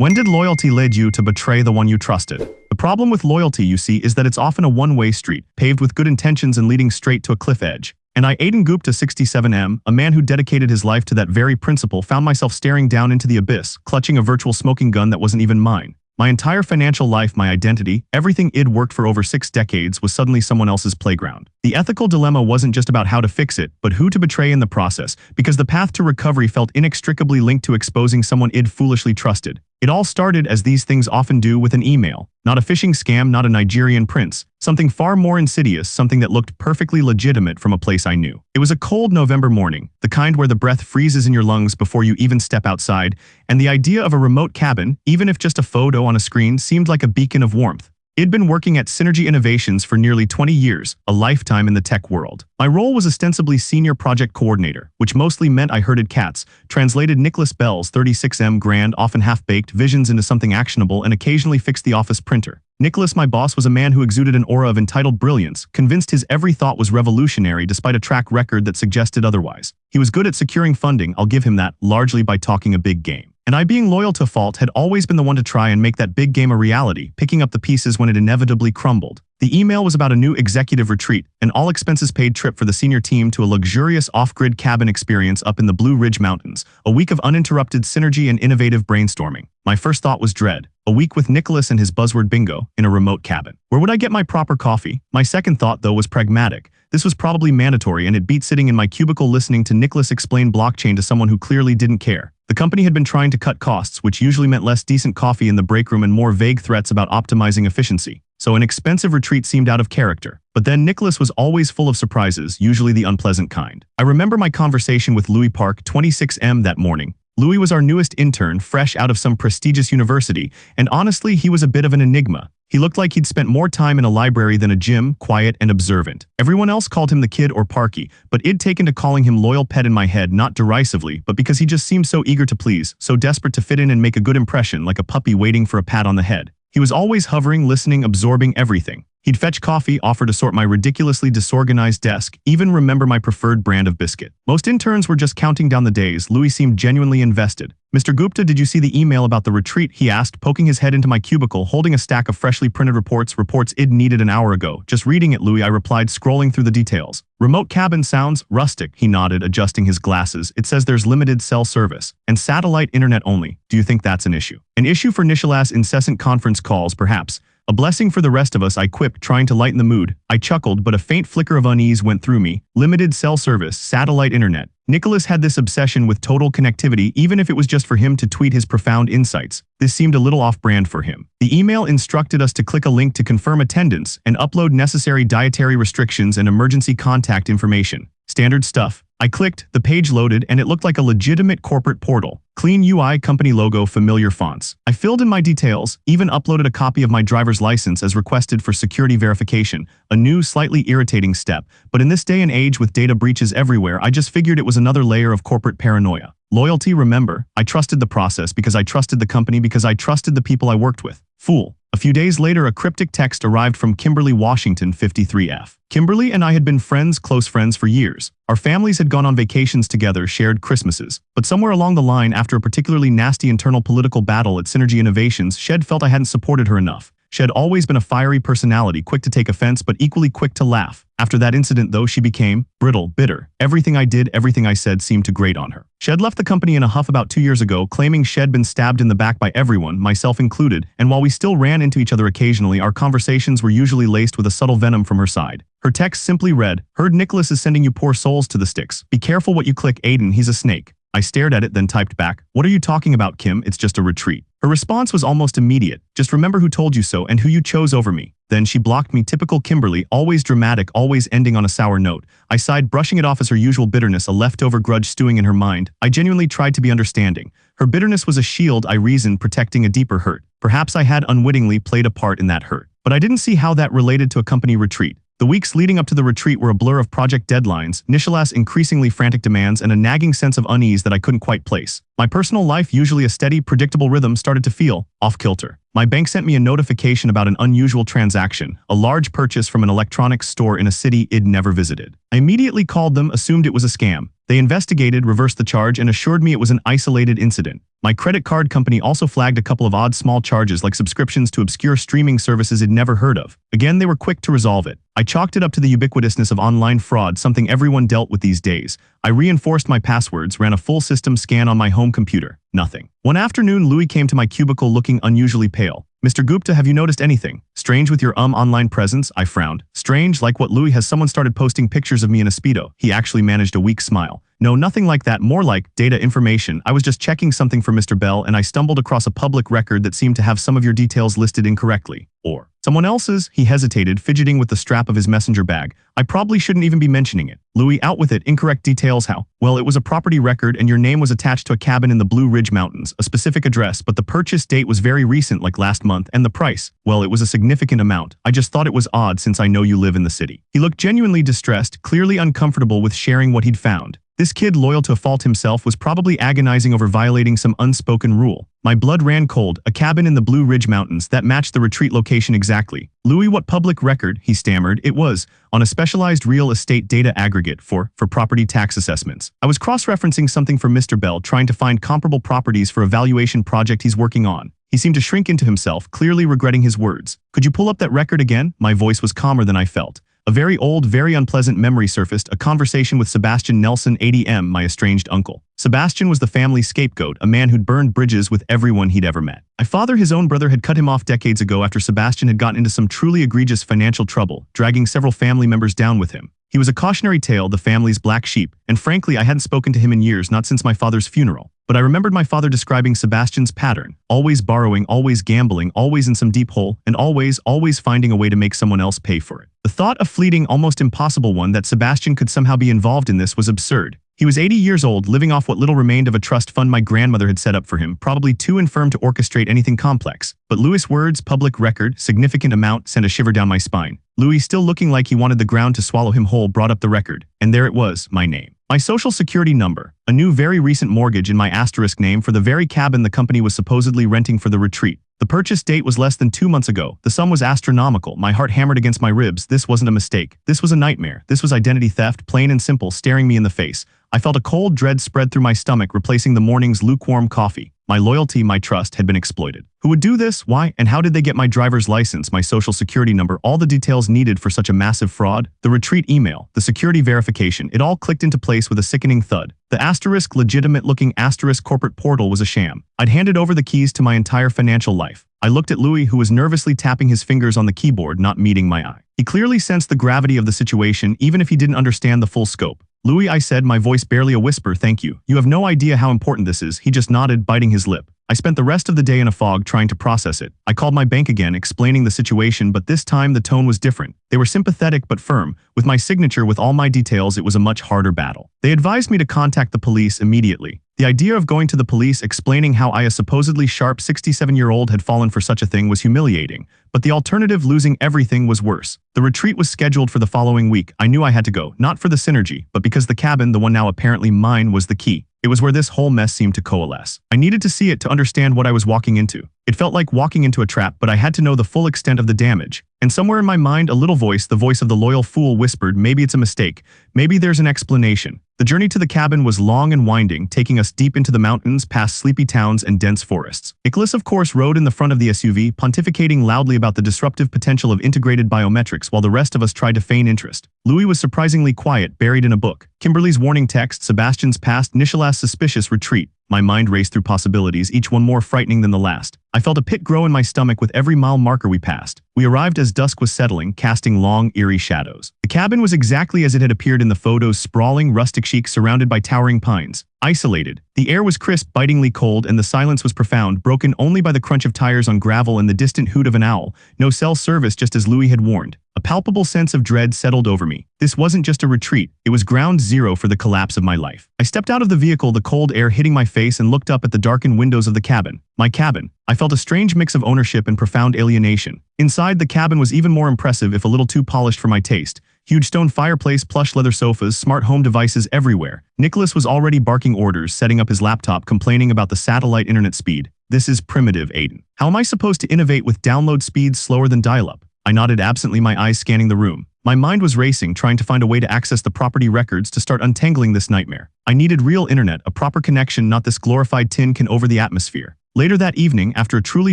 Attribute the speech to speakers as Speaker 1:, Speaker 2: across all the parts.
Speaker 1: When did loyalty lead you to betray the one you trusted? The problem with loyalty, you see, is that it's often a one-way street, paved with good intentions and leading straight to a cliff edge. And I, Aiden Gupta 67M, a man who dedicated his life to that very principle, found myself staring down into the abyss, clutching a virtual smoking gun that wasn't even mine. My entire financial life, my identity, everything I'd worked for over 6 decades was suddenly someone else's playground. The ethical dilemma wasn't just about how to fix it, but who to betray in the process, because the path to recovery felt inextricably linked to exposing someone I'd foolishly trusted. It all started, as these things often do, with an email. Not a phishing scam, not a Nigerian prince. Something far more insidious, something that looked perfectly legitimate from a place I knew. It was a cold November morning, the kind where the breath freezes in your lungs before you even step outside, and the idea of a remote cabin, even if just a photo on a screen, seemed like a beacon of warmth. I'd been working at Synergy Innovations for nearly 20 years, a lifetime in the tech world. My role was ostensibly senior project coordinator, which mostly meant I herded cats, translated Nicholas Bell's 36M grand, often half-baked visions into something actionable, and occasionally fixed the office printer. Nicholas, my boss, was a man who exuded an aura of entitled brilliance, convinced his every thought was revolutionary despite a track record that suggested otherwise. He was good at securing funding, I'll give him that, largely by talking a big game. And I, being loyal to a fault, had always been the one to try and make that big game a reality, picking up the pieces when it inevitably crumbled. The email was about a new executive retreat, an all-expenses-paid trip for the senior team to a luxurious off-grid cabin experience up in the Blue Ridge Mountains, a week of uninterrupted synergy and innovative brainstorming. My first thought was dread. A week with Nicholas and his buzzword bingo in a remote cabin. Where would I get my proper coffee? My second thought, though, was pragmatic. This was probably mandatory, and it beat sitting in my cubicle listening to Nicholas explain blockchain to someone who clearly didn't care. The company had been trying to cut costs, which usually meant less decent coffee in the break room and more vague threats about optimizing efficiency. So an expensive retreat seemed out of character. But then Nicholas was always full of surprises, usually the unpleasant kind. I remember my conversation with Louis Park, 26M, that morning. Louis was our newest intern, fresh out of some prestigious university, and honestly, he was a bit of an enigma. He looked like he'd spent more time in a library than a gym, quiet and observant. Everyone else called him the kid or Parky, but I'd taken to calling him loyal pet in my head, not derisively, but because he just seemed so eager to please, so desperate to fit in and make a good impression, like a puppy waiting for a pat on the head. He was always hovering, listening, absorbing everything. He'd fetch coffee, offer to sort my ridiculously disorganized desk, even remember my preferred brand of biscuit. Most interns were just counting down the days. Louis seemed genuinely invested. "Mr. Gupta, did you see the email about the retreat?" he asked, poking his head into my cubicle, holding a stack of freshly printed reports I'd needed an hour ago. "Just reading it, Louis," I replied, scrolling through the details. "Remote cabin sounds rustic," he nodded, adjusting his glasses. "It says there's limited cell service and satellite internet only. Do you think that's an issue?" "An issue for Nicholas' incessant conference calls, perhaps. A blessing for the rest of us," I quipped, trying to lighten the mood. I chuckled, but a faint flicker of unease went through me. Limited cell service, satellite internet. Nicholas had this obsession with total connectivity, even if it was just for him to tweet his profound insights. This seemed a little off-brand for him. The email instructed us to click a link to confirm attendance and upload necessary dietary restrictions and emergency contact information. Standard stuff. I clicked, the page loaded, and it looked like a legitimate corporate portal. Clean UI, company logo, familiar fonts. I filled in my details, even uploaded a copy of my driver's license as requested for security verification, a new, slightly irritating step. But in this day and age with data breaches everywhere, I just figured it was another layer of corporate paranoia. Loyalty, remember? I trusted the process because I trusted the company because I trusted the people I worked with. Fool. A few days later, a cryptic text arrived from Kimberly Washington, 53F. Kimberly and I had been friends, close friends for years. Our families had gone on vacations together, shared Christmases. But somewhere along the line, after a particularly nasty internal political battle at Synergy Innovations, Shed felt I hadn't supported her enough. She had always been a fiery personality, quick to take offense but equally quick to laugh. After that incident, though, she became brittle, bitter. Everything I did, everything I said seemed to grate on her. Shed left the company in a huff about 2 years ago, claiming she'd been stabbed in the back by everyone, myself included, and while we still ran into each other occasionally, our conversations were usually laced with a subtle venom from her side. Her text simply read, "Heard Nicholas is sending you poor souls to the sticks. Be careful what you click, Aiden, he's a snake." I stared at it, then typed back, "What are you talking about, Kim? It's just a retreat." Her response was almost immediate. "Just remember who told you so and who you chose over me." Then she blocked me. Typical Kimberly, always dramatic, always ending on a sour note. I sighed, brushing it off as her usual bitterness, a leftover grudge stewing in her mind. I genuinely tried to be understanding. Her bitterness was a shield, I reasoned, protecting a deeper hurt. Perhaps I had unwittingly played a part in that hurt. But I didn't see how that related to a company retreat. The weeks leading up to the retreat were a blur of project deadlines, Nicholas' increasingly frantic demands, and a nagging sense of unease that I couldn't quite place. My personal life, usually a steady, predictable rhythm, started to feel off-kilter. My bank sent me a notification about an unusual transaction, a large purchase from an electronics store in a city I'd never visited. I immediately called them, assumed it was a scam. They investigated, reversed the charge, and assured me it was an isolated incident. My credit card company also flagged a couple of odd small charges like subscriptions to obscure streaming services I'd never heard of. Again, they were quick to resolve it. I chalked it up to the ubiquitousness of online fraud, something everyone dealt with these days. I reinforced my passwords, ran a full system scan on my home computer. Nothing. One afternoon, Louis came to my cubicle looking unusually pale. "Mr. Gupta, have you noticed anything strange with your online presence?" I frowned. Strange, like what, Louis? Has someone started posting pictures of me in a Speedo? He actually managed a weak smile. "No, nothing like that, more like data information. I was just checking something for Mr. Bell and I stumbled across a public record that seemed to have some of your details listed incorrectly." "Or someone else's?" He hesitated, fidgeting with the strap of his messenger bag. "I probably shouldn't even be mentioning it." "Louis, out with it. Incorrect details how?" "Well, it was a property record and your name was attached to a cabin in the Blue Ridge Mountains, a specific address, but the purchase date was very recent, like last month, and the price, well, it was a significant amount. I just thought it was odd since I know you live in the city." He looked genuinely distressed, clearly uncomfortable with sharing what he'd found. This kid, loyal to a fault himself, was probably agonizing over violating some unspoken rule. My blood ran cold. A cabin in the Blue Ridge Mountains that matched the retreat location exactly. "Louis, what public record?" he stammered. "It was on a specialized real estate data aggregate for property tax assessments." I was cross-referencing something for Mr. Bell, trying to find comparable properties for a valuation project he's working on. He seemed to shrink into himself, clearly regretting his words. "Could you pull up that record again?" My voice was calmer than I felt. A very old, very unpleasant memory surfaced, a conversation with Sebastian Nelson, 80M, my estranged uncle. Sebastian was the family scapegoat, a man who'd burned bridges with everyone he'd ever met. My father, his own brother, had cut him off decades ago after Sebastian had gotten into some truly egregious financial trouble, dragging several family members down with him. He was a cautionary tale, the family's black sheep, and frankly, I hadn't spoken to him in years, not since my father's funeral. But I remembered my father describing Sebastian's pattern: always borrowing, always gambling, always in some deep hole, and always finding a way to make someone else pay for it. The thought, a fleeting, almost impossible one, that Sebastian could somehow be involved in this was absurd. He was 80 years old, living off what little remained of a trust fund my grandmother had set up for him, probably too infirm to orchestrate anything complex. But Louis' words, public record, significant amount, sent a shiver down my spine. Louis, still looking like he wanted the ground to swallow him whole, brought up the record. And there it was, my name. My social security number. A new, very recent mortgage in my asterisk name for the very cabin the company was supposedly renting for the retreat. The purchase date was less than 2 months ago. The sum was astronomical. My heart hammered against my ribs. This wasn't a mistake. This was a nightmare. This was identity theft, plain and simple, staring me in the face. I felt a cold dread spread through my stomach, replacing the morning's lukewarm coffee. My loyalty, my trust, had been exploited. Who would do this? Why? And how did they get my driver's license, my social security number, all the details needed for such a massive fraud? The retreat email, the security verification, it all clicked into place with a sickening thud. The asterisk, legitimate-looking asterisk corporate portal was a sham. I'd handed over the keys to my entire financial life. I looked at Louis, who was nervously tapping his fingers on the keyboard, not meeting my eye. He clearly sensed the gravity of the situation, even if he didn't understand the full scope. "Louis," I said, my voice barely a whisper, "thank you. You have no idea how important this is." He just nodded, biting his lip. I spent the rest of the day in a fog trying to process it. I called my bank again, explaining the situation, but this time the tone was different. They were sympathetic but firm. With my signature with all my details, it was a much harder battle. They advised me to contact the police immediately. The idea of going to the police, explaining how I, a supposedly sharp 67-year-old, had fallen for such a thing was humiliating. But the alternative, losing everything, was worse. The retreat was scheduled for the following week. I knew I had to go, not for the synergy, but because the cabin, the one now apparently mine, was the key. It was where this whole mess seemed to coalesce. I needed to see it to understand what I was walking into. It felt like walking into a trap, but I had to know the full extent of the damage. And somewhere in my mind, a little voice, the voice of the loyal fool, whispered, maybe it's a mistake. Maybe there's an explanation. The journey to the cabin was long and winding, taking us deep into the mountains, past sleepy towns and dense forests. Nicholas, of course, rode in the front of the SUV, pontificating loudly about the disruptive potential of integrated biometrics while the rest of us tried to feign interest. Louis was surprisingly quiet, buried in a book. Kimberly's warning text, Sebastian's past, Nishilas' suspicious retreat. My mind raced through possibilities, each one more frightening than the last. I felt a pit grow in my stomach with every mile marker we passed. We arrived as dusk was settling, casting long, eerie shadows. The cabin was exactly as it had appeared in the photos, sprawling, rustic chic, surrounded by towering pines. Isolated. The air was crisp, bitingly cold, and the silence was profound, broken only by the crunch of tires on gravel and the distant hoot of an owl. No cell service, just as Louis had warned. A palpable sense of dread settled over me. This wasn't just a retreat, it was ground zero for the collapse of my life. I stepped out of the vehicle, the cold air hitting my face, and looked up at the darkened windows of the cabin. My cabin. I felt a strange mix of ownership and profound alienation. Inside, the cabin was even more impressive, if a little too polished for my taste. Huge stone fireplace, plush leather sofas, smart home devices everywhere. Nicholas was already barking orders, setting up his laptop, complaining about the satellite internet speed. This is primitive, Aiden. How am I supposed to innovate with download speeds slower than dial-up? I nodded absently, my eyes scanning the room. My mind was racing, trying to find a way to access the property records to start untangling this nightmare. I needed real internet, a proper connection, not this glorified tin can over the atmosphere. Later that evening, after a truly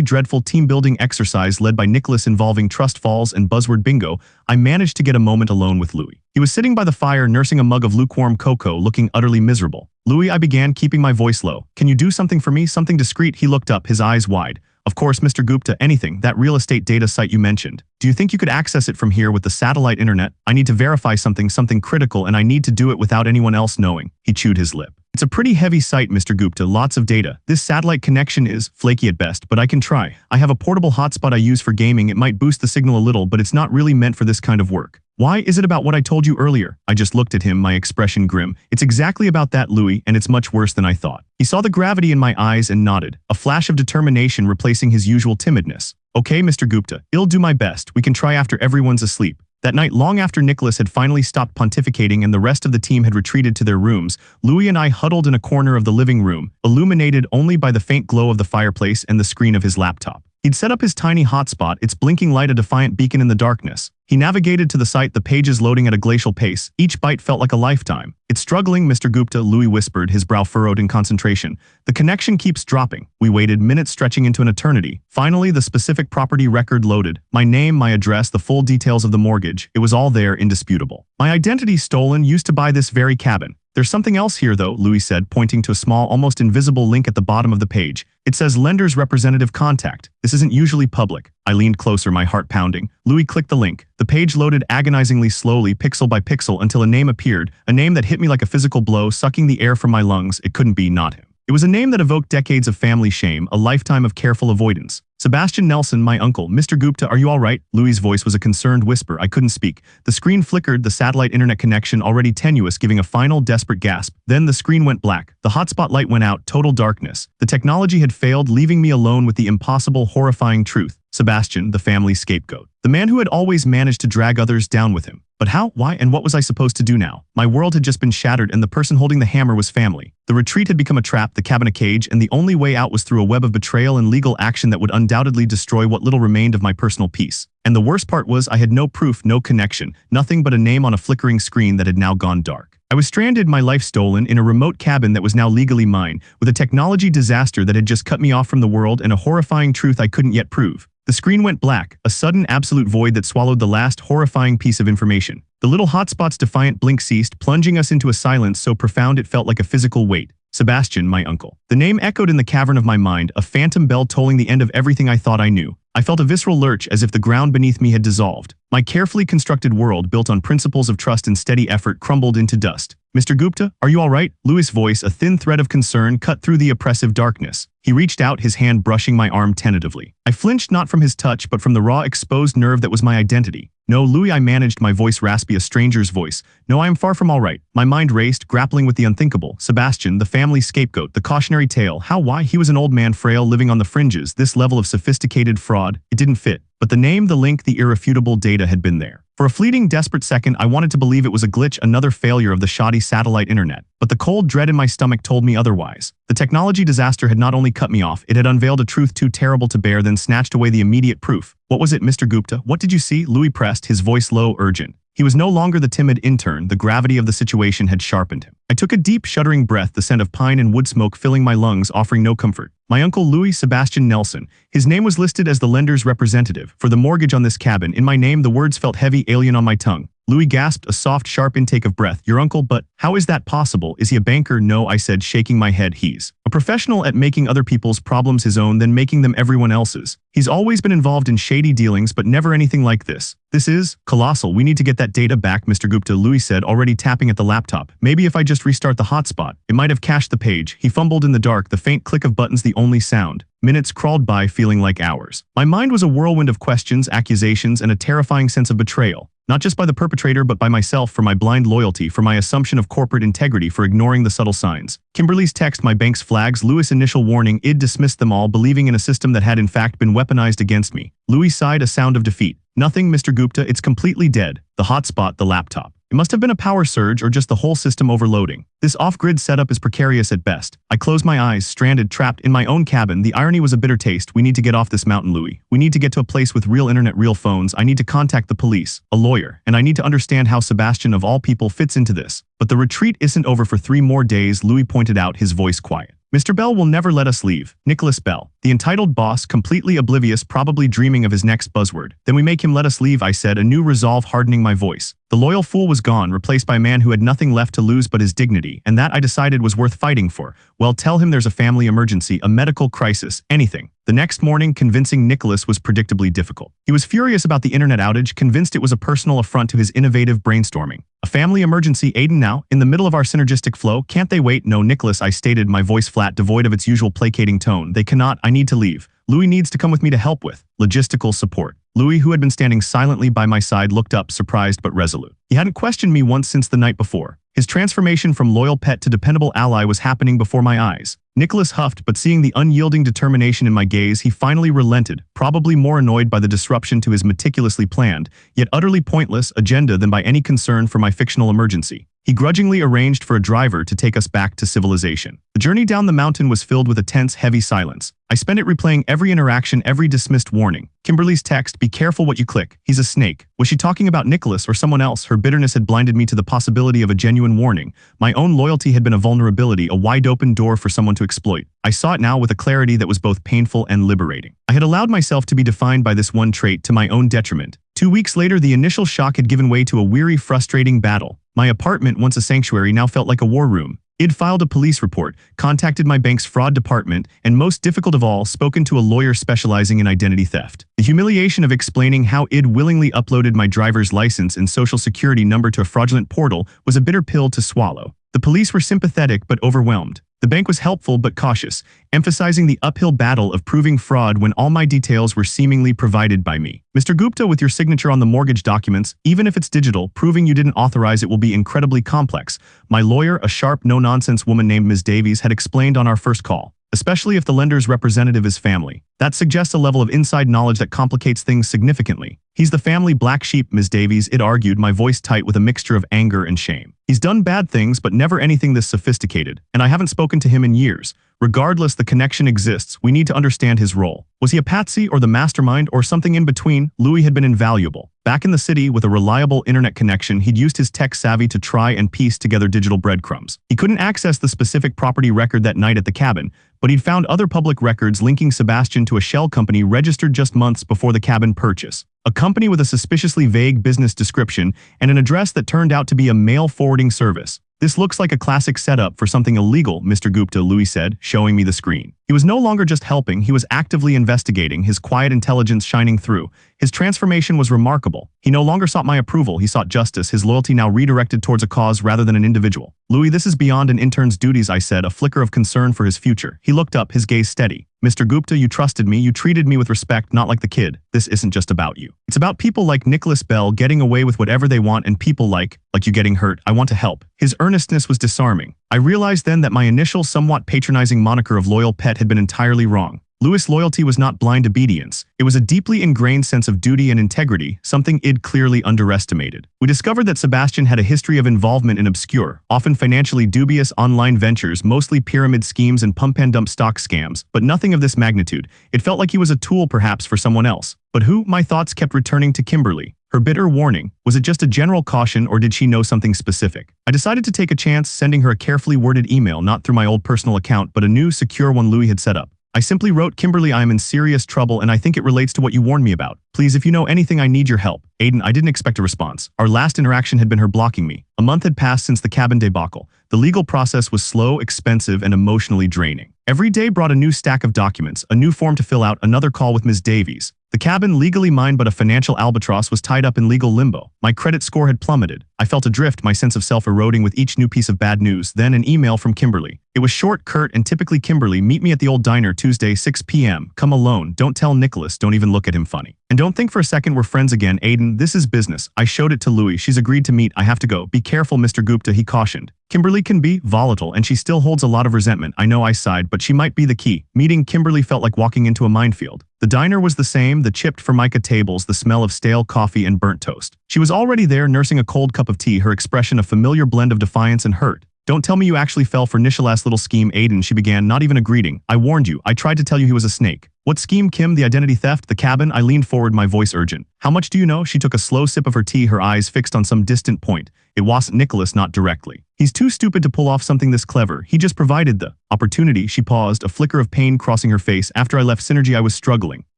Speaker 1: dreadful team-building exercise led by Nicholas involving trust falls and buzzword bingo, I managed to get a moment alone with Louis. He was sitting by the fire nursing a mug of lukewarm cocoa, looking utterly miserable. "Louis," I began, keeping my voice low. "Can you do something for me? Something discreet?" He looked up, his eyes wide. "Of course, Mr. Gupta, anything. That real estate data site you mentioned. Do you think you could access it from here with the satellite internet? I need to verify something critical, and I need to do it without anyone else knowing." He chewed his lip. "It's a pretty heavy site, Mr. Gupta, lots of data. This satellite connection is flaky at best, but I can try. I have a portable hotspot I use for gaming. It might boost the signal a little, but it's not really meant for this kind of work." "Why is it about what I told you earlier?" I just looked at him, my expression grim. "It's exactly about that, Louis, and it's much worse than I thought." He saw the gravity in my eyes and nodded, a flash of determination replacing his usual timidness. "Okay, Mr. Gupta, I'll do my best. We can try after everyone's asleep." That night, long after Nicholas had finally stopped pontificating and the rest of the team had retreated to their rooms, Louis and I huddled in a corner of the living room, illuminated only by the faint glow of the fireplace and the screen of his laptop. He'd set up his tiny hotspot, its blinking light a defiant beacon in the darkness. He navigated to the site, the pages loading at a glacial pace. Each byte felt like a lifetime. "It's struggling, Mr. Gupta," Louis whispered, his brow furrowed in concentration. "The connection keeps dropping." We waited, minutes stretching into an eternity. Finally, the specific property record loaded. My name, my address, the full details of the mortgage. It was all there, indisputable. "My identity stolen, used to buy this very cabin." "There's something else here though," Louis said, pointing to a small, almost invisible link at the bottom of the page. "It says lender's representative contact. This isn't usually public." I leaned closer, my heart pounding. Louis clicked the link. The page loaded agonizingly slowly, pixel by pixel, until a name appeared, a name that hit me like a physical blow, sucking the air from my lungs. It couldn't be not him. It was a name that evoked decades of family shame, a lifetime of careful avoidance. "Sebastian Nelson, my uncle. Mr. Gupta, are you all right?" Louis's voice was a concerned whisper. I couldn't speak. The screen flickered, the satellite internet connection already tenuous, giving a final, desperate gasp. Then the screen went black. The hotspot light went out, total darkness. The technology had failed, leaving me alone with the impossible, horrifying truth. Sebastian, the family scapegoat. The man who had always managed to drag others down with him. But how, why, and what was I supposed to do now? My world had just been shattered, and the person holding the hammer was family. The retreat had become a trap, the cabin a cage, and the only way out was through a web of betrayal and legal action that would undoubtedly destroy what little remained of my personal peace. And the worst part was I had no proof, no connection, nothing but a name on a flickering screen that had now gone dark. I was stranded, my life stolen, in a remote cabin that was now legally mine, with a technology disaster that had just cut me off from the world and a horrifying truth I couldn't yet prove. The screen went black, a sudden absolute void that swallowed the last horrifying piece of information. The little hotspot's defiant blink ceased, plunging us into a silence so profound it felt like a physical weight. Sebastian, my uncle. The name echoed in the cavern of my mind, a phantom bell tolling the end of everything I thought I knew. I felt a visceral lurch as if the ground beneath me had dissolved. My carefully constructed world, built on principles of trust and steady effort, crumbled into dust. "Mr. Gupta, are you all right?" Louis' voice, a thin thread of concern, cut through the oppressive darkness. He reached out, his hand brushing my arm tentatively. I flinched, not from his touch, but from the raw, exposed nerve that was my identity. "No, Louis," I managed, my voice raspy, a stranger's voice. "No, I am far from all right." My mind raced, grappling with the unthinkable. Sebastian, the family scapegoat, the cautionary tale. How, why? He was an old man, frail, living on the fringes. This level of sophisticated fraud, it didn't fit. But the name, the link, the irrefutable data had been there. For a fleeting, desperate second, I wanted to believe it was a glitch, another failure of the shoddy satellite internet. But the cold dread in my stomach told me otherwise. The technology disaster had not only cut me off, it had unveiled a truth too terrible to bear, then snatched away the immediate proof. "What was it, Mr. Gupta? What did you see?" Louis pressed, his voice low, urgent. He was no longer the timid intern, the gravity of the situation had sharpened him. I took a deep, shuddering breath, the scent of pine and wood smoke filling my lungs, offering no comfort. "My uncle Louis Sebastian Nelson." His name was listed as the lender's representative for the mortgage on this cabin. In my name, the words felt heavy, alien on my tongue. Louis gasped, a soft, sharp intake of breath. "Your uncle? But how is that possible? Is he a banker?" "No," I said, shaking my head. "He's a professional at making other people's problems his own, then making them everyone else's. He's always been involved in shady dealings, but never anything like this. This is colossal. We need to get that data back, Mr. Gupta," Louis said, already tapping at the laptop. "Maybe if I just restart the hotspot, it might have cached the page." He fumbled in the dark, the faint click of buttons the only sound. Minutes crawled by, feeling like hours. My mind was a whirlwind of questions, accusations, and a terrifying sense of betrayal. Not just by the perpetrator, but by myself, for my blind loyalty, for my assumption of corporate integrity, for ignoring the subtle signs. Kimberly's text, my bank's flags, Louis' initial warning, I'd dismissed them all, believing in a system that had in fact been weaponized against me. Louis sighed, a sound of defeat. "Nothing, Mr. Gupta, it's completely dead. The hotspot, the laptop. It must have been a power surge or just the whole system overloading. This off-grid setup is precarious at best. I closed my eyes, stranded, trapped in my own cabin. The irony was a bitter taste. We need to get off this mountain, Louis. We need to get to a place with real internet, real phones. I need to contact the police, a lawyer, and I need to understand how Sebastian of all people fits into this. But the retreat isn't over for 3 more days, Louis pointed out, his voice quiet. Mr. Bell will never let us leave. Nicholas Bell, the entitled boss, completely oblivious, probably dreaming of his next buzzword. Then we make him let us leave, I said, a new resolve hardening my voice. The loyal fool was gone, replaced by a man who had nothing left to lose but his dignity, and that I decided was worth fighting for. Well, tell him there's a family emergency, a medical crisis, anything. The next morning, convincing Nicholas was predictably difficult. He was furious about the internet outage, convinced it was a personal affront to his innovative brainstorming. A family emergency, Aiden, now, in the middle of our synergistic flow, can't they wait? No, Nicholas, I stated, my voice flat, devoid of its usual placating tone. They cannot, I need to leave. Louis needs to come with me to help with logistical support. Louis, who had been standing silently by my side, looked up, surprised but resolute. He hadn't questioned me once since the night before. His transformation from loyal pet to dependable ally was happening before my eyes. Nicholas huffed, but seeing the unyielding determination in my gaze, he finally relented, probably more annoyed by the disruption to his meticulously planned, yet utterly pointless, agenda than by any concern for my fictional emergency. He grudgingly arranged for a driver to take us back to civilization. The journey down the mountain was filled with a tense, heavy silence. I spent it replaying every interaction, every dismissed warning. Kimberly's text, be careful what you click. He's a snake. Was she talking about Nicholas or someone else? Her bitterness had blinded me to the possibility of a genuine warning. My own loyalty had been a vulnerability, a wide-open door for someone to exploit. I saw it now with a clarity that was both painful and liberating. I had allowed myself to be defined by this one trait to my own detriment. 2 weeks later, the initial shock had given way to a weary, frustrating battle. My apartment, once a sanctuary, now felt like a war room. I'd filed a police report, contacted my bank's fraud department, and most difficult of all, spoken to a lawyer specializing in identity theft. The humiliation of explaining how I'd willingly uploaded my driver's license and social security number to a fraudulent portal was a bitter pill to swallow. The police were sympathetic but overwhelmed. The bank was helpful but cautious, emphasizing the uphill battle of proving fraud when all my details were seemingly provided by me. Mr. Gupta, with your signature on the mortgage documents, even if it's digital, proving you didn't authorize it will be incredibly complex. My lawyer, a sharp, no-nonsense woman named Ms. Davies, had explained on our first call. Especially if the lender's representative is family. That suggests a level of inside knowledge that complicates things significantly. He's the family black sheep, Ms. Davies, it argued, my voice tight with a mixture of anger and shame. He's done bad things, but never anything this sophisticated, and I haven't spoken to him in years. Regardless, the connection exists. We need to understand his role. Was he a patsy or the mastermind or something in between? Louis had been invaluable. Back in the city with a reliable internet connection, he'd used his tech savvy to try and piece together digital breadcrumbs. He couldn't access the specific property record that night at the cabin, but he'd found other public records linking Sebastian to a shell company registered just months before the cabin purchase. A company with a suspiciously vague business description and an address that turned out to be a mail forwarding service. This looks like a classic setup for something illegal, Mr. Gupta, Louis said, showing me the screen. He was no longer just helping, he was actively investigating, his quiet intelligence shining through. His transformation was remarkable. He no longer sought my approval, he sought justice, his loyalty now redirected towards a cause rather than an individual. Louis, this is beyond an intern's duties, I said, a flicker of concern for his future. He looked up, his gaze steady. Mr. Gupta, you trusted me, you treated me with respect, not like the kid. This isn't just about you. It's about people like Nicholas Bell getting away with whatever they want and people like you getting hurt. I want to help. His earnestness was disarming. I realized then that my initial somewhat patronizing moniker of loyal pet had been entirely wrong. Louis' loyalty was not blind obedience. It was a deeply ingrained sense of duty and integrity, something I'd clearly underestimated. We discovered that Sebastian had a history of involvement in obscure, often financially dubious online ventures, mostly pyramid schemes and pump-and-dump stock scams, but nothing of this magnitude. It felt like he was a tool perhaps for someone else. But who? My thoughts kept returning to Kimberly. Her bitter warning. Was it just a general caution or did she know something specific? I decided to take a chance, sending her a carefully worded email, not through my old personal account, but a new, secure one Louis had set up. I simply wrote, Kimberly, I am in serious trouble and I think it relates to what you warned me about. Please, if you know anything, I need your help. Aiden, I didn't expect a response. Our last interaction had been her blocking me. A month had passed since the cabin debacle. The legal process was slow, expensive, and emotionally draining. Every day brought a new stack of documents, a new form to fill out, another call with Ms. Davies. The cabin, legally mine but a financial albatross, was tied up in legal limbo. My credit score had plummeted. I felt adrift, my sense of self eroding with each new piece of bad news. Then an email from Kimberly. It was short, curt, and typically Kimberly, meet me at the old diner Tuesday, 6 p.m. Come alone. Don't tell Nicholas. Don't even look at him funny. And don't think for a second we're friends again, Aiden. This is business. I showed it to Louis. She's agreed to meet. I have to go. Be careful, Mr. Gupta, he cautioned. Kimberly can be volatile and she still holds a lot of resentment. I know I sighed, but she might be the key. Meeting Kimberly felt like walking into a minefield. The diner was the same, the chipped Formica tables, the smell of stale coffee and burnt toast. She was already there nursing a cold cup of tea, her expression a familiar blend of defiance and hurt. Don't tell me you actually fell for Nishalas' little scheme, Aiden, she began, not even a greeting. I warned you. I tried to tell you he was a snake. What scheme, Kim? The identity theft? The cabin? I leaned forward, my voice urgent. How much do you know? She took a slow sip of her tea, her eyes fixed on some distant point. It wasn't Nicholas, not directly. He's too stupid to pull off something this clever. He just provided the opportunity. She paused, a flicker of pain crossing her face. After I left Synergy, I was struggling.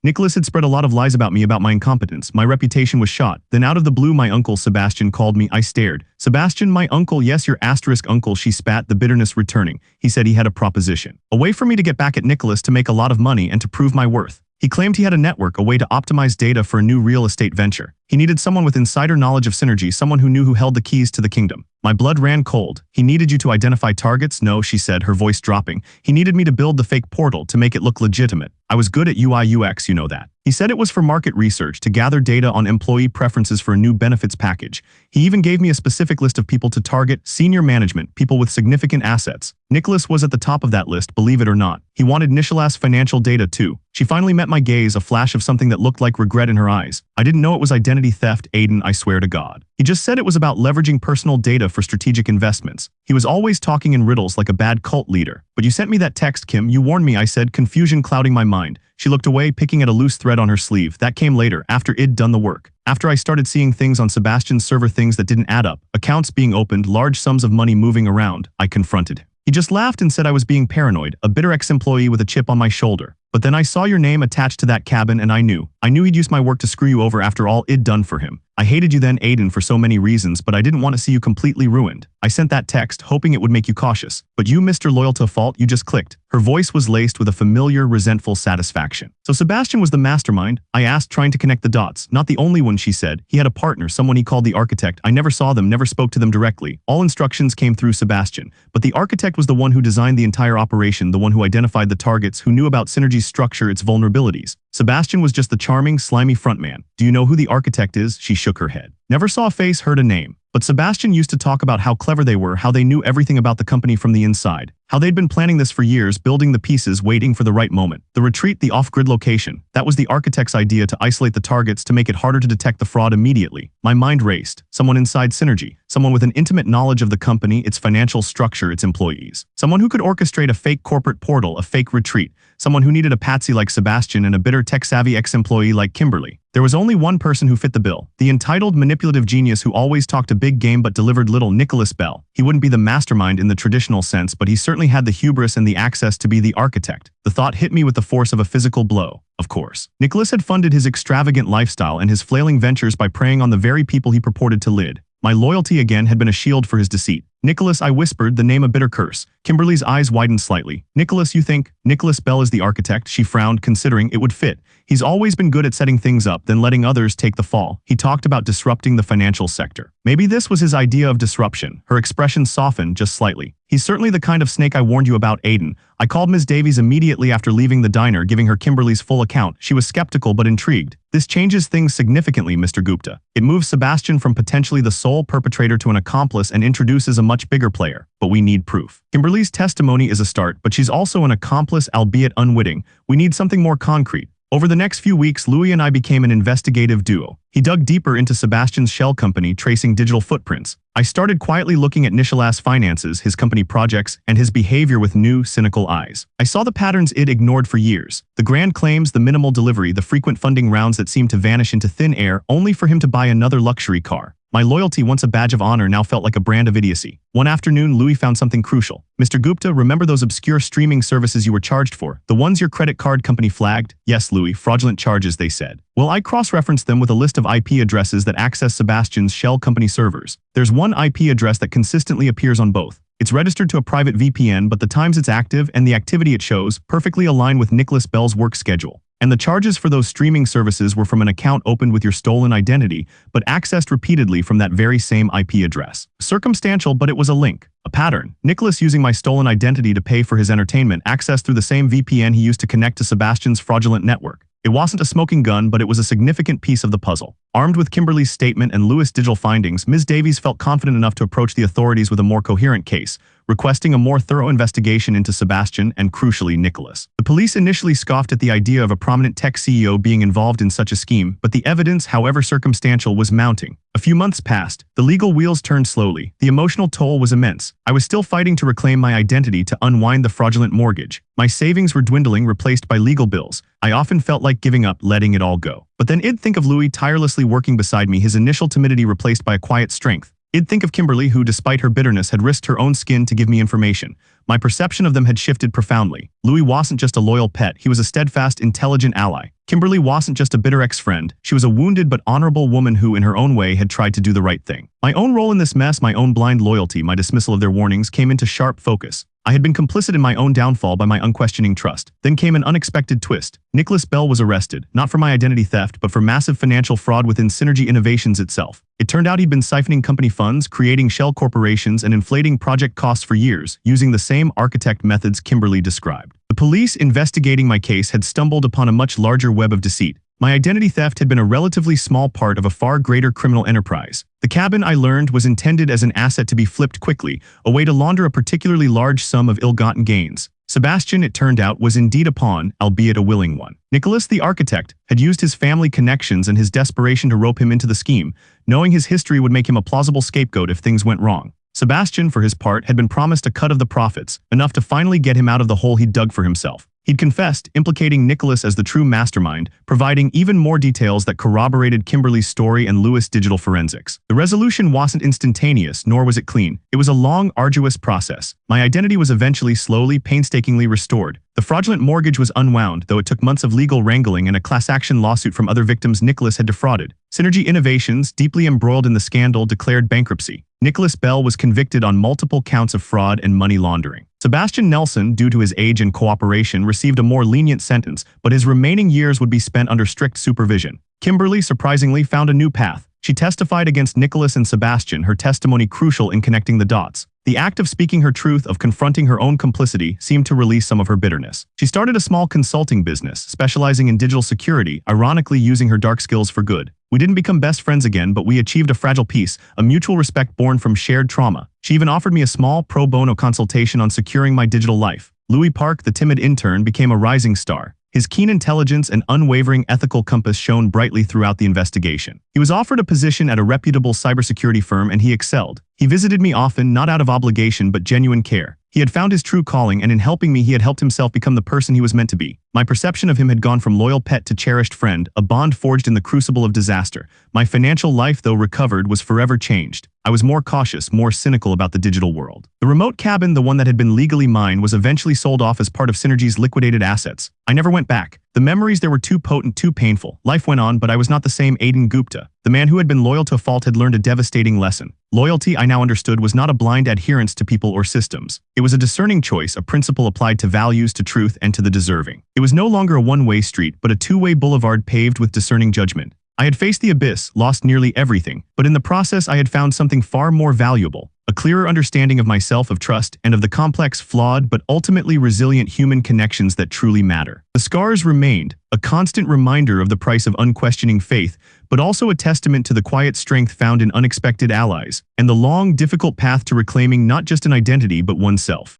Speaker 1: Nicholas had spread a lot of lies about me, about my incompetence. My reputation was shot. Then out of the blue, my uncle Sebastian called me. I stared. Sebastian, my uncle? Yes, your asterisk uncle, she spat, the bitterness returning. He said he had a proposition. A way for me to get back at Nicholas, to make a lot of money and to prove my worth. He claimed he had a network, a way to optimize data for a new real estate venture. He needed someone with insider knowledge of Synergy, someone who knew who held the keys to the kingdom. My blood ran cold. He needed you to identify targets? No, she said, her voice dropping. He needed me to build the fake portal, to make it look legitimate. I was good at UI UX, you know that. He said it was for market research, to gather data on employee preferences for a new benefits package. He even gave me a specific list of people to target: senior management, people with significant assets. Nicholas was at the top of that list, believe it or not. He wanted Nishalas' financial data too. She finally met my gaze, a flash of something that looked like regret in her eyes. I didn't know it was identity theft, Aiden, I swear to God. He just said it was about leveraging personal data for strategic investments. He was always talking in riddles like a bad cult leader. But you sent me that text, Kim. You warned me, I said, confusion clouding my mind. She looked away, picking at a loose thread on her sleeve. That came later, after I'd done the work. After I started seeing things on Sebastian's server, things that didn't add up. Accounts being opened, large sums of money moving around. I confronted him. He just laughed and said I was being paranoid, a bitter ex-employee with a chip on my shoulder. But then I saw your name attached to that cabin and I knew he'd use my work to screw you over after all I'd done for him. I hated you then, Aiden, for so many reasons, but I didn't want to see you completely ruined. I sent that text, hoping it would make you cautious. But you, Mr. Loyal to a fault, you just clicked. Her voice was laced with a familiar, resentful satisfaction. So Sebastian was the mastermind? I asked, trying to connect the dots. Not the only one, she said. He had a partner, someone he called the architect. I never saw them, never spoke to them directly. All instructions came through Sebastian. But the architect was the one who designed the entire operation, the one who identified the targets, who knew about Synergy's structure, its vulnerabilities. Sebastian was just the charming, slimy frontman. Do you know who the architect is? She shook her head. Never saw a face, heard a name. But Sebastian used to talk about how clever they were, how they knew everything about the company from the inside, how they'd been planning this for years, building the pieces, waiting for the right moment. The retreat, the off-grid location. That was the architect's idea, to isolate the targets, to make it harder to detect the fraud immediately. My mind raced. Someone inside Synergy. Someone with an intimate knowledge of the company, its financial structure, its employees. Someone who could orchestrate a fake corporate portal, a fake retreat. Someone who needed a patsy like Sebastian and a bitter tech-savvy ex-employee like Kimberly. There was only one person who fit the bill. The entitled, manipulative genius who always talked a big game but delivered little, Nicholas Bell. He wouldn't be the mastermind in the traditional sense, but he certainly had the hubris and the access to be the architect. The thought hit me with the force of a physical blow. Of course. Nicholas had funded his extravagant lifestyle and his flailing ventures by preying on the very people he purported to lead. My loyalty again had been a shield for his deceit. Nicholas, I whispered, the name a bitter curse. Kimberly's eyes widened slightly. Nicholas, you think? Nicholas Bell is the architect, she frowned, considering it would fit. He's always been good at setting things up, then letting others take the fall. He talked about disrupting the financial sector. Maybe this was his idea of disruption. Her expression softened just slightly. He's certainly the kind of snake I warned you about, Aiden. I called Ms. Davies immediately after leaving the diner, giving her Kimberly's full account. She was skeptical but intrigued. This changes things significantly, Mr. Gupta. It moves Sebastian from potentially the sole perpetrator to an accomplice and introduces a much bigger player. But we need proof. Kimberly's testimony is a start, but she's also an accomplice, albeit unwitting. We need something more concrete. Over the next few weeks, Louis and I became an investigative duo. He dug deeper into Sebastian's shell company, tracing digital footprints. I started quietly looking at Nishalas' finances, his company projects, and his behavior with new, cynical eyes. I saw the patterns I'd ignored for years. The grand claims, the minimal delivery, the frequent funding rounds that seemed to vanish into thin air, only for him to buy another luxury car. My loyalty, once a badge of honor, now felt like a brand of idiocy. One afternoon, Louis found something crucial. Mr. Gupta, remember those obscure streaming services you were charged for? The ones your credit card company flagged? Yes, Louis, fraudulent charges, they said. Well, I cross-referenced them with a list of IP addresses that access Sebastian's shell company servers. There's one IP address that consistently appears on both. It's registered to a private VPN, but the times it's active and the activity it shows perfectly align with Nicholas Bell's work schedule. And the charges for those streaming services were from an account opened with your stolen identity, but accessed repeatedly from that very same IP address. Circumstantial, but it was a link. A pattern. Nicholas using my stolen identity to pay for his entertainment, accessed through the same VPN he used to connect to Sebastian's fraudulent network. It wasn't a smoking gun, but it was a significant piece of the puzzle. Armed with Kimberly's statement and Lewis' digital findings, Ms. Davies felt confident enough to approach the authorities with a more coherent case, requesting a more thorough investigation into Sebastian and, crucially, Nicholas. The police initially scoffed at the idea of a prominent tech CEO being involved in such a scheme, but the evidence, however circumstantial, was mounting. A few months passed. The legal wheels turned slowly. The emotional toll was immense. I was still fighting to reclaim my identity, to unwind the fraudulent mortgage. My savings were dwindling, replaced by legal bills. I often felt like giving up, letting it all go. But then I'd think of Louis tirelessly working beside me, his initial timidity replaced by a quiet strength. I'd think of Kimberly, who, despite her bitterness, had risked her own skin to give me information. My perception of them had shifted profoundly. Louis wasn't just a loyal pet, he was a steadfast, intelligent ally. Kimberly wasn't just a bitter ex-friend, she was a wounded but honorable woman who, in her own way, had tried to do the right thing. My own role in this mess, my own blind loyalty, my dismissal of their warnings, came into sharp focus. I had been complicit in my own downfall by my unquestioning trust. Then came an unexpected twist. Nicholas Bell was arrested, not for my identity theft, but for massive financial fraud within Synergy Innovations itself. It turned out he'd been siphoning company funds, creating shell corporations, and inflating project costs for years, using the same architect methods Kimberly described. The police investigating my case had stumbled upon a much larger web of deceit. My identity theft had been a relatively small part of a far greater criminal enterprise. The cabin, I learned, was intended as an asset to be flipped quickly, a way to launder a particularly large sum of ill-gotten gains. Sebastian, it turned out, was indeed a pawn, albeit a willing one. Nicholas, the architect, had used his family connections and his desperation to rope him into the scheme, knowing his history would make him a plausible scapegoat if things went wrong. Sebastian, for his part, had been promised a cut of the profits, enough to finally get him out of the hole he'd dug for himself. He'd confessed, implicating Nicholas as the true mastermind, providing even more details that corroborated Kimberly's story and Lewis' digital forensics. The resolution wasn't instantaneous, nor was it clean. It was a long, arduous process. My identity was eventually, slowly, painstakingly restored. The fraudulent mortgage was unwound, though it took months of legal wrangling and a class action lawsuit from other victims Nicholas had defrauded. Synergy Innovations, deeply embroiled in the scandal, declared bankruptcy. Nicholas Bell was convicted on multiple counts of fraud and money laundering. Sebastian Nelson, due to his age and cooperation, received a more lenient sentence, but his remaining years would be spent under strict supervision. Kimberly, surprisingly, found a new path. She testified against Nicholas and Sebastian, her testimony crucial in connecting the dots. The act of speaking her truth, of confronting her own complicity, seemed to release some of her bitterness. She started a small consulting business, specializing in digital security, ironically using her dark skills for good. We didn't become best friends again, but we achieved a fragile peace, a mutual respect born from shared trauma. She even offered me a small pro bono consultation on securing my digital life. Louis Park, the timid intern, became a rising star. His keen intelligence and unwavering ethical compass shone brightly throughout the investigation. He was offered a position at a reputable cybersecurity firm, and he excelled. He visited me often, not out of obligation but genuine care. He had found his true calling, and in helping me he had helped himself become the person he was meant to be. My perception of him had gone from loyal pet to cherished friend, a bond forged in the crucible of disaster. My financial life, though recovered, was forever changed. I was more cautious, more cynical about the digital world. The remote cabin, the one that had been legally mine, was eventually sold off as part of Synergy's liquidated assets. I never went back. The memories there were too potent, too painful. Life went on, but I was not the same Aiden Gupta. The man who had been loyal to a fault had learned a devastating lesson. Loyalty, I now understood, was not a blind adherence to people or systems. It was a discerning choice, a principle applied to values, to truth, and to the deserving. It was no longer a one-way street, but a two-way boulevard paved with discerning judgment. I had faced the abyss, lost nearly everything, but in the process I had found something far more valuable. A clearer understanding of myself, of trust, and of the complex, flawed, but ultimately resilient human connections that truly matter. The scars remained, a constant reminder of the price of unquestioning faith, but also a testament to the quiet strength found in unexpected allies, and the long, difficult path to reclaiming not just an identity but oneself.